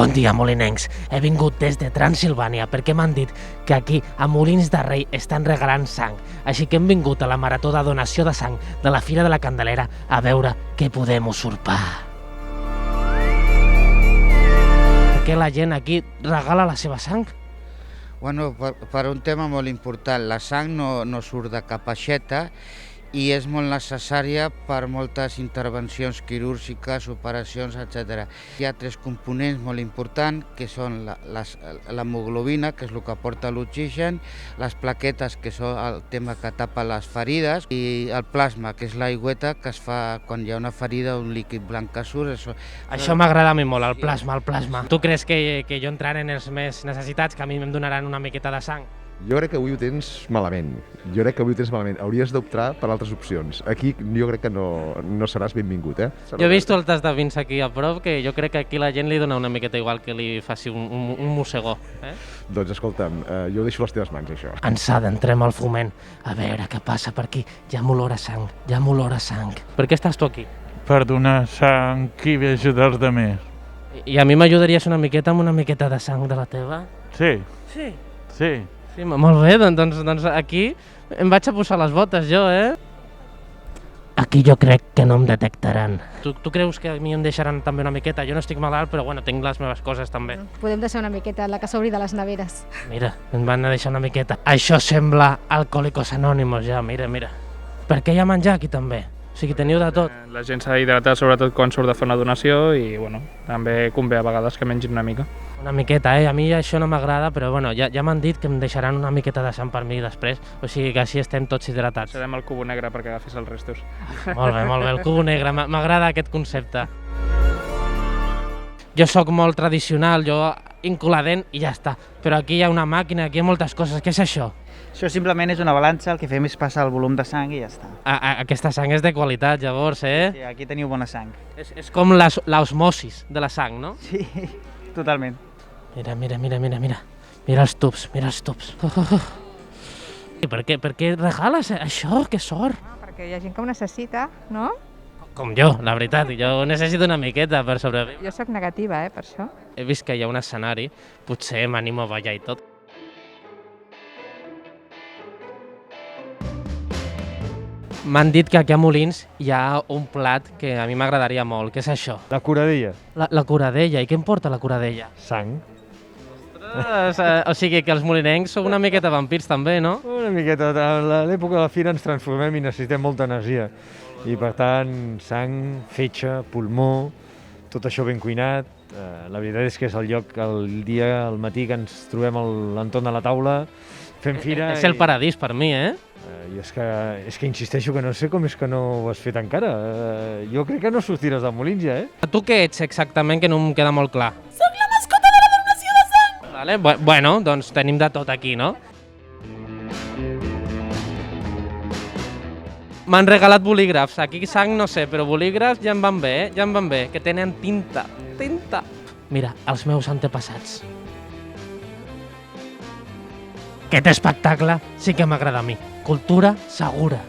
Bon dia, molinencs. He vingut des de Transilvània perquè m'han dit que aquí, a Molins de Rei, estan regalant sang. Així que hem vingut a la marató de donació de sang de la Fira de la Candelera a veure què podem usurpar. Per què la gent aquí regala la seva sang? Bueno, per un tema molt important, la sang no surt de cap aixeta i és molt necessària per moltes intervencions quirúrgiques, operacions, etc. Hi ha 3 components molt importants, que són l'hemoglobina, que és el que porta l'oxigen, les plaquetes, que són el tema que tapa les ferides, i el plasma, que és l'aigüeta que es fa quan hi ha una ferida, un líquid blanc que surt. Això m'agrada a mi molt, el plasma. Tu creus que jo entraré en els més necessitats, que a mi em donaran una miqueta de sang? Jo crec que avui ho tens malament. Hauries d'optar per altres opcions. Aquí jo crec que no seràs benvingut, eh? Jo he vist els de vins aquí a prop, que jo crec que aquí la gent li dona una miqueta igual que li faci un mossegó. Doncs escolta'm, jo ho deixo a les teves mans, això. Ansada, entrem al foment. A veure què passa per aquí. Hi ha olor a sang, Per què estàs tu aquí? Per donar sang i ajudar els altres. I a mi m'ajudaries una miqueta amb una miqueta de sang de la teva? Sí. Sí, molt bé, doncs aquí em vaig a posar les botes jo, Aquí jo crec que no em detectaran. Tu creus que a mi em deixaran també una miqueta? Jo no estic malalt, però bueno, tinc les meves coses també. Podem deixar una miqueta, la que s'obri de les neveres. Mira, em van a deixar una miqueta. Això sembla Alcohólicos Anónimos ja, mira. Per què hi ha menjar aquí també? O sigui, teniu de tot. La gent s'ha d'hidratar sobretot quan surt de fer una donació i bueno, també convé a vegades que mengin una mica. Una miqueta, A mi això no m'agrada, però bueno, ja m'han dit que em deixaran una miqueta de sang per mi després, o sigui que així estem tots hidratats. Serem el cubo negre perquè agafis els restos. Molt bé, el cubo negre, m'agrada aquest concepte. Jo sóc molt tradicional, jo incoladent i ja està, però aquí hi ha una màquina, aquí hi ha moltes coses, què és això? Això simplement és una balança, el que fem és passar el volum de sang i ja està. Aquesta sang és de qualitat, llavors, Sí, aquí teniu bona sang. És com l'osmosis de la sang, no? Sí, totalment. Mira. Mira els tubs. I per què regales això? Que sort! Perquè hi ha gent que ho necessita, no? Com jo, la veritat, jo necessito una miqueta per sobreviure. Jo sóc negativa, per això. He vist que hi ha un escenari, potser m'animo a ballar i tot. M'han dit que aquí a Molins hi ha un plat que a mi m'agradaria molt. Què és això? La curadella. La curadella. I què em porta la curadella? Sang. O sigui que els molinencs sou una miqueta vampirs també, no? Una miqueta. A l'època de la fira ens transformem i necessitem molta energia. I per tant, sang, fetge, pulmó, tot això ben cuinat. La veritat és que és el lloc, el dia, al matí, que ens trobem a l'entorn de la taula, fem fira... És el paradís per mi, I és que insisteixo que no sé com és que no ho has fet encara. Jo crec que no sortiràs de Molins ja, Tu què ets exactament, que no em queda molt clar? Soc la mascota de la donació de sang! Vale, bueno, doncs tenim de tot aquí, no? M'han regalat bolígrafs. Aquí sang no sé, però bolígrafs ja em van bé, que tenen tinta. Mira, els meus antepassats. Aquest espectacle sí que m'agrada a mi. Cultura segura.